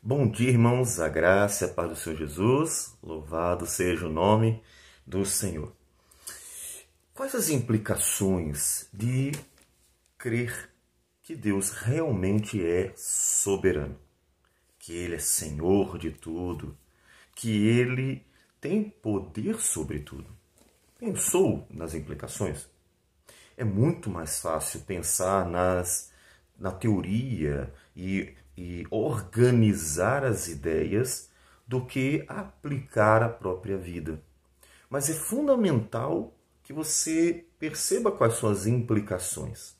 Bom dia, irmãos, a graça e a paz do Senhor Jesus, louvado seja o nome do Senhor. Quais as implicações de crer que Deus realmente é soberano, que Ele é Senhor de tudo, que Ele tem poder sobre tudo? Pensou nas implicações? É muito mais fácil pensar na teoria e organizar as ideias do que aplicar a própria vida. Mas é fundamental que você perceba quais são as implicações.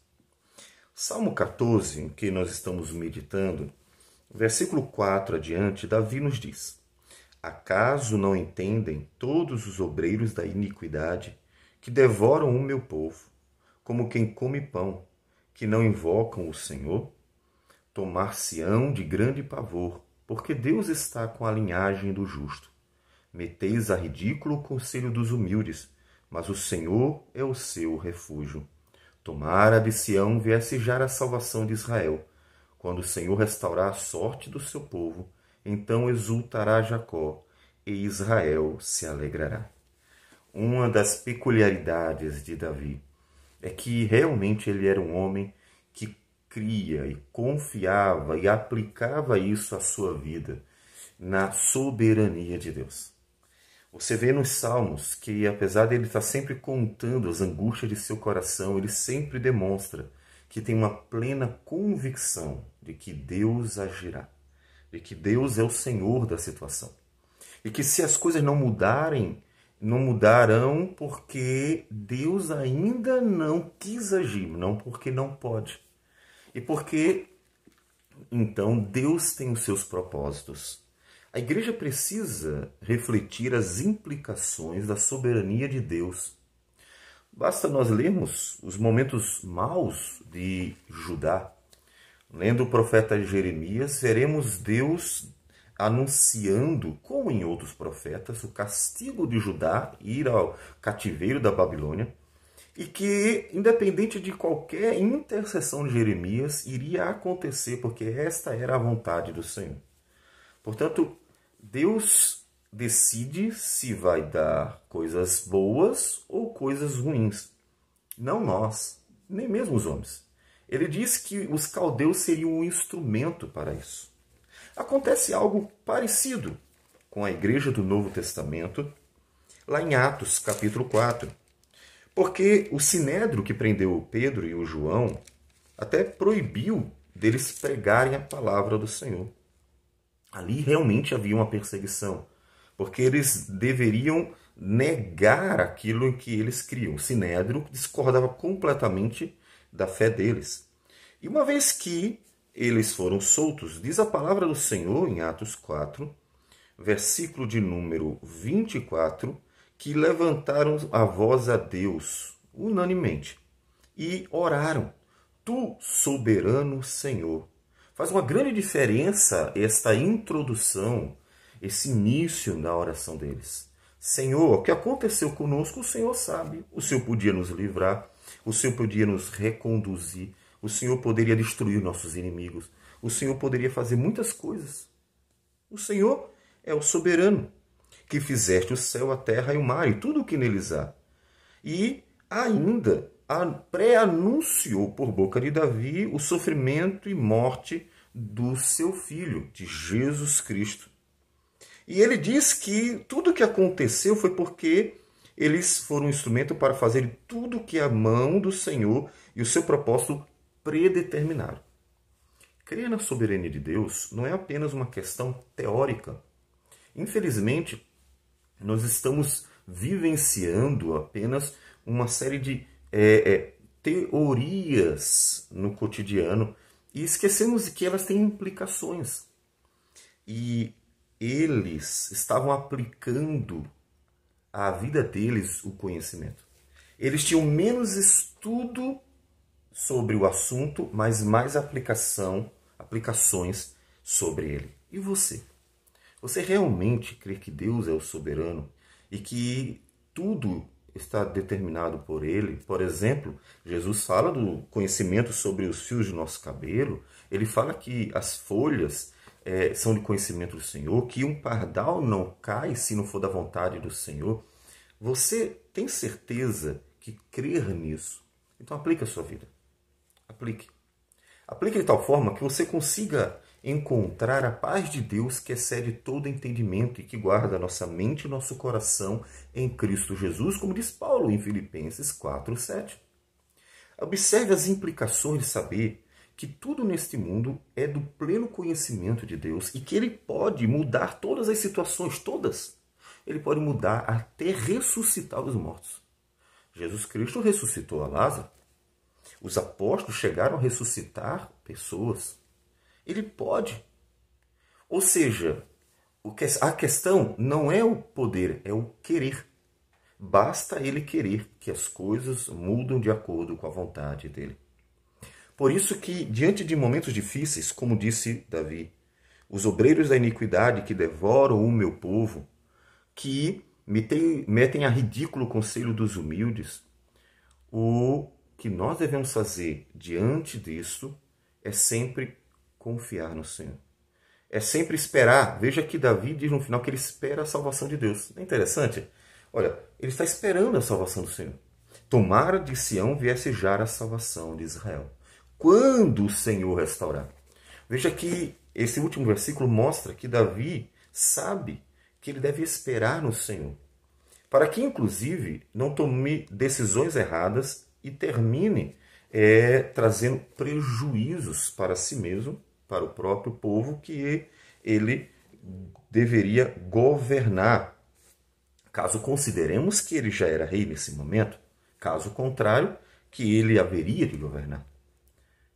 Salmo 14, em que nós estamos meditando, versículo 4 adiante, Davi nos diz: Acaso não entendem todos os obreiros da iniquidade que devoram o meu povo, como quem come pão, que não invocam o Senhor? Tomar-se-ão de grande pavor, porque Deus está com a linhagem do justo. Meteis a ridículo o conselho dos humildes, mas o Senhor é o seu refúgio. Tomara de Sião viesse-já a salvação de Israel. Quando o Senhor restaurar a sorte do seu povo, então exultará Jacó, e Israel se alegrará. Uma das peculiaridades de Davi é que realmente ele era um homem que cria e confiava e aplicava isso à sua vida na soberania de Deus. Você vê nos Salmos que, apesar de ele estar sempre contando as angústias de seu coração, ele sempre demonstra que tem uma plena convicção de que Deus agirá, de que Deus é o Senhor da situação. E que se as coisas não mudarem, não mudarão porque Deus ainda não quis agir, não porque não pode. E porque, então, Deus tem os seus propósitos. A igreja precisa refletir as implicações da soberania de Deus. Basta nós lermos os momentos maus de Judá. Lendo o profeta Jeremias, veremos Deus anunciando, como em outros profetas, o castigo de Judá, ir ao cativeiro da Babilônia, e que, independente de qualquer intercessão de Jeremias, iria acontecer, porque esta era a vontade do Senhor. Portanto, Deus decide se vai dar coisas boas ou coisas ruins. Não nós, nem mesmo os homens. Ele diz que os caldeus seriam um instrumento para isso. Acontece algo parecido com a igreja do Novo Testamento, lá em Atos, capítulo 4. Porque o sinédrio que prendeu o Pedro e o João até proibiu deles pregarem a palavra do Senhor. Ali realmente havia uma perseguição, porque eles deveriam negar aquilo em que eles criam. O sinédrio discordava completamente da fé deles. E uma vez que eles foram soltos, diz a palavra do Senhor em Atos 4, versículo de número 24, que levantaram a voz a Deus unanimemente e oraram: Tu, soberano Senhor. Faz uma grande diferença esta introdução, esse início na oração deles. Senhor, o que aconteceu conosco, o Senhor sabe. O Senhor podia nos livrar, o Senhor podia nos reconduzir, o Senhor poderia destruir nossos inimigos, o Senhor poderia fazer muitas coisas. O Senhor é o soberano, que fizeste o céu, a terra e o mar, e tudo o que neles há. E ainda pré-anunciou por boca de Davi o sofrimento e morte do seu filho, de Jesus Cristo. E ele diz que tudo o que aconteceu foi porque eles foram um instrumento para fazer tudo o que a mão do Senhor e o seu propósito predeterminaram. Crer na soberania de Deus não é apenas uma questão teórica. Infelizmente, nós estamos vivenciando apenas uma série de teorias no cotidiano e esquecemos que elas têm implicações. E eles estavam aplicando à vida deles o conhecimento. Eles tinham menos estudo sobre o assunto, mas mais aplicações sobre ele. E você? Você realmente crê que Deus é o soberano e que tudo está determinado por ele? Por exemplo, Jesus fala do conhecimento sobre os fios de nosso cabelo. Ele fala que as folhas são de conhecimento do Senhor, que um pardal não cai se não for da vontade do Senhor. Você tem certeza que crer nisso? Então aplique a sua vida. Aplique. Aplique de tal forma que você consiga encontrar a paz de Deus que excede todo entendimento e que guarda a nossa mente e nosso coração em Cristo Jesus, como diz Paulo em Filipenses 4:7. Observe as implicações de saber que tudo neste mundo é do pleno conhecimento de Deus e que Ele pode mudar todas as situações, todas. Ele pode mudar até ressuscitar os mortos. Jesus Cristo ressuscitou a Lázaro. Os apóstolos chegaram a ressuscitar pessoas. Ele pode. Ou seja, a questão não é o poder, é o querer. Basta ele querer que as coisas mudem de acordo com a vontade dele. Por isso que, diante de momentos difíceis, como disse Davi, os obreiros da iniquidade que devoram o meu povo, que metem a ridículo o conselho dos humildes, o que nós devemos fazer diante disso é sempre confiar no Senhor. É sempre esperar. Veja que Davi diz no final que ele espera a salvação de Deus. Não é interessante? Olha, ele está esperando a salvação do Senhor. Tomara de Sião viesse já a salvação de Israel. Quando o Senhor restaurar. Veja que esse último versículo mostra que Davi sabe que ele deve esperar no Senhor. Para que, inclusive, não tome decisões erradas e termine trazendo prejuízos para si mesmo, para o próprio povo que ele deveria governar. Caso consideremos que ele já era rei nesse momento, caso contrário, que ele haveria de governar.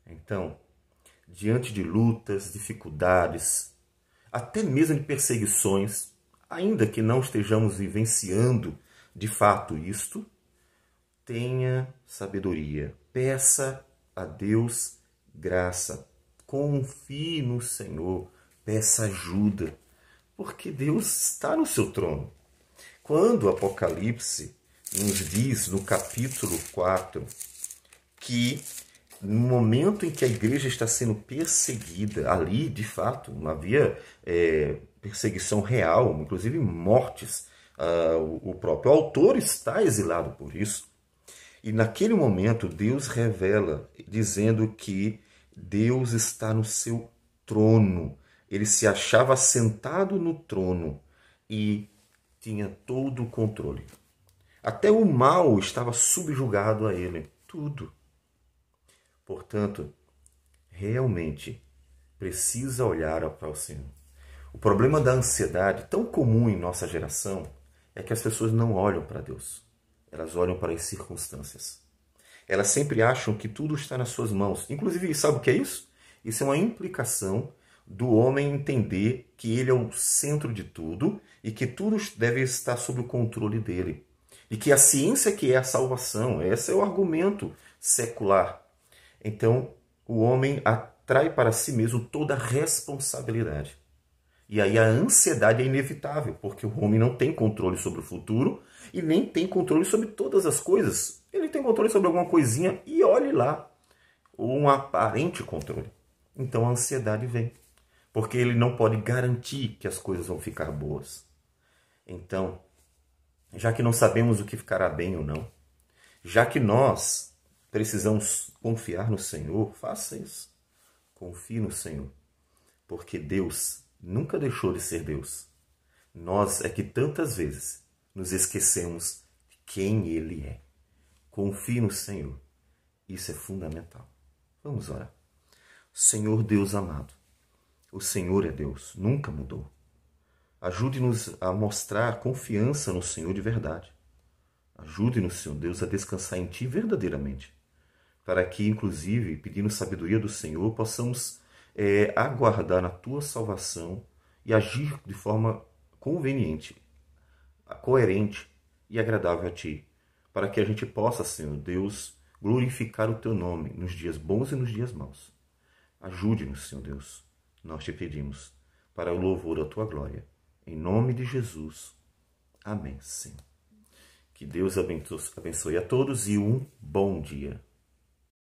Então, diante de lutas, dificuldades, até mesmo de perseguições, ainda que não estejamos vivenciando de fato isto, tenha sabedoria, peça a Deus graça, confie no Senhor, peça ajuda, porque Deus está no seu trono. Quando o Apocalipse nos diz, no capítulo 4, que no momento em que a igreja está sendo perseguida, ali, de fato, não havia perseguição real, inclusive mortes. O próprio autor está exilado por isso. E naquele momento, Deus revela, dizendo que Deus está no seu trono. Ele se achava sentado no trono e tinha todo o controle. Até o mal estava subjugado a ele. Tudo. Portanto, realmente precisa olhar para o Senhor. O problema da ansiedade, tão comum em nossa geração, é que as pessoas não olham para Deus. Elas olham para as circunstâncias. Elas sempre acham que tudo está nas suas mãos. Inclusive, sabe o que é isso? Isso é uma implicação do homem entender que ele é o centro de tudo e que tudo deve estar sob o controle dele. E que a ciência que é a salvação, esse é o argumento secular. Então, o homem atrai para si mesmo toda a responsabilidade. E aí a ansiedade é inevitável, porque o homem não tem controle sobre o futuro e nem tem controle sobre todas as coisas. Ele tem controle sobre alguma coisinha e olhe lá, um aparente controle. Então a ansiedade vem, porque ele não pode garantir que as coisas vão ficar boas. Então, já que não sabemos o que ficará bem ou não, já que nós precisamos confiar no Senhor, faça isso. Confie no Senhor, porque Deus nunca deixou de ser Deus. Nós é que tantas vezes nos esquecemos de quem Ele é. Confie no Senhor. Isso é fundamental. Vamos orar. Senhor Deus amado, o Senhor é Deus, nunca mudou. Ajude-nos a mostrar confiança no Senhor de verdade. Ajude-nos, Senhor Deus, a descansar em Ti verdadeiramente, para que, inclusive, pedindo sabedoria do Senhor, possamos aguardar na Tua salvação e agir de forma conveniente, coerente e agradável a Ti, para que a gente possa, Senhor Deus, glorificar o Teu nome nos dias bons e nos dias maus. Ajude-nos, Senhor Deus, nós te pedimos, para o louvor da Tua glória. Em nome de Jesus. Amém, Senhor. Que Deus abençoe a todos e um bom dia.